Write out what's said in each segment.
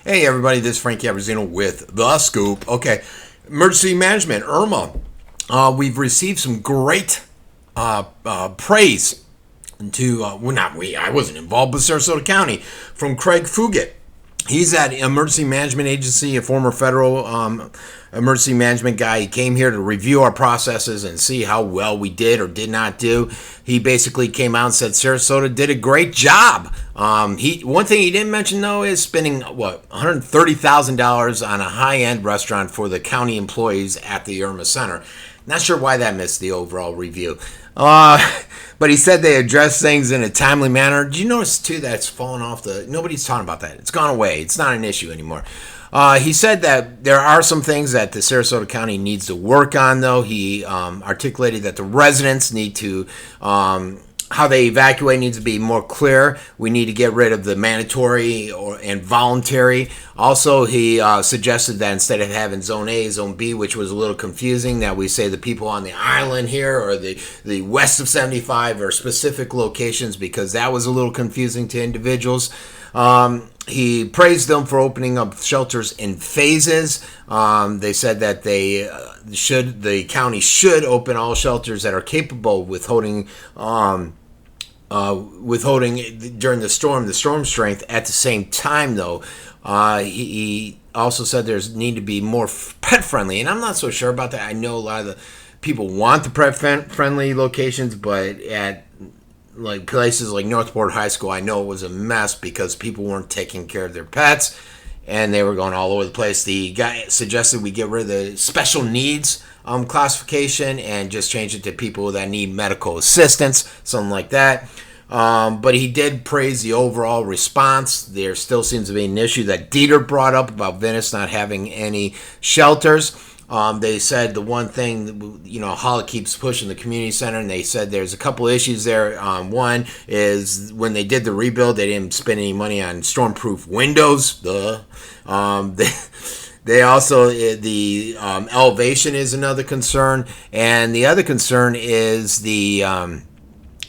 Hey everybody, this is Frankie Abbruzzino with The Scoop. Okay, emergency management, Irma. We've received some great praise I wasn't involved with Sarasota County, from Craig Fugate. He's at Emergency Management Agency, a former federal emergency management guy. He came here to review our processes and see how well we did or did not do. He basically came out and said Sarasota did a great job. One thing he didn't mention though is spending $130,000 on a high-end restaurant for the county employees at the Irma Center. Not sure why that missed the overall review. But he said they addressed things in a timely manner. Did you notice, too, that it's fallen off nobody's talking about that. It's gone away. It's not an issue anymore. He said that there are some things that the Sarasota County needs to work on, though. He articulated that the residents need to, how they evacuate needs to be more clear. We need to get rid of the mandatory and voluntary. Also, he suggested that instead of having Zone A, Zone B, which was a little confusing, that we say the people on the island here or the west of 75 are specific locations, because that was a little confusing to individuals. He praised them for opening up shelters in phases. They said that the county should open all shelters that are capable of withholding during the storm strength. At the same time, though, he also said there's need to be more pet friendly, and I'm not so sure about that. I know a lot of the people want the pet friendly locations, but at like places like Northport High School, I know it was a mess because people weren't taking care of their pets and they were going all over the place. The guy suggested we get rid of the special needs classification and just change it to people that need medical assistance, something like that. But he did praise the overall response. There still seems to be an issue that Dieter brought up about Venice not having any shelters. They said the one thing, Holly keeps pushing the community center, and they said there's a couple issues there. One is when they did the rebuild, they didn't spend any money on stormproof windows. They also, the elevation is another concern, and the other concern is the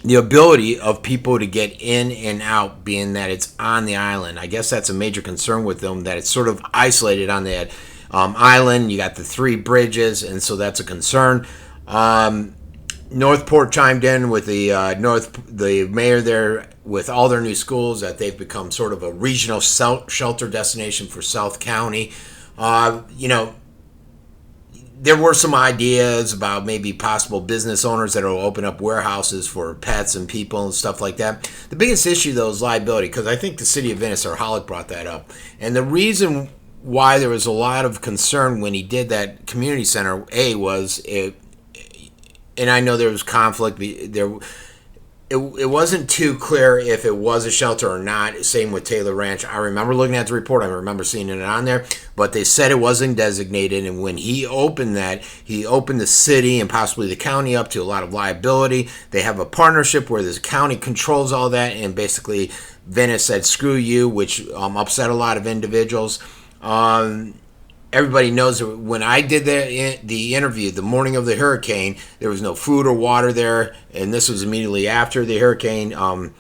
ability of people to get in and out, being that it's on the island. I guess that's a major concern with them, that it's sort of isolated on that island. You got the three bridges, and so that's a concern. Northport chimed in with the mayor there with all their new schools, that they've become sort of a regional shelter destination for South County. There were some ideas about maybe possible business owners that will open up warehouses for pets and people and stuff like that. The biggest issue, though, is liability, because I think the city of Venice, or Hollick, brought that up. And the reason why there was a lot of concern when he did that community center, and I know there was conflict. It wasn't too clear if it was a shelter or not. Same with Taylor Ranch. I remember looking at the report. I remember seeing it on there. But they said it wasn't designated. And when he opened that, he opened the city and possibly the county up to a lot of liability. They have a partnership where the county controls all that. And basically, Venice said, screw you, which upset a lot of individuals. Everybody knows that when I did the interview the morning of the hurricane, there was no food or water there, and this was immediately after the hurricane. Don't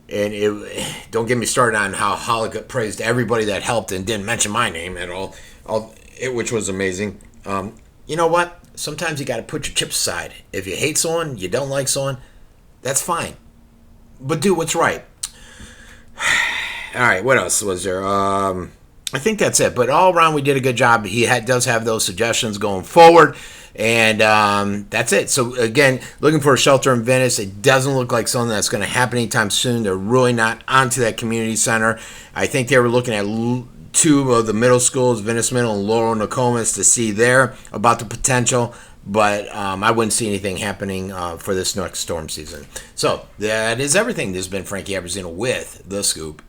get me started on how Hollick praised everybody that helped and didn't mention my name at all, which was amazing. You know what? Sometimes you got to put your chips aside. If you hate someone, you don't like someone, that's fine. But do what's right. All right, what else was there? I think that's it. But all around, we did a good job. He does have those suggestions going forward. And that's it. So, again, looking for a shelter in Venice. It doesn't look like something that's going to happen anytime soon. They're really not onto that community center. I think they were looking at two of the middle schools, Venice Middle and Laurel Nokomis, to see there about the potential. But I wouldn't see anything happening for this next storm season. So, that is everything. This has been Frankie Abbruzzino with The Scoop.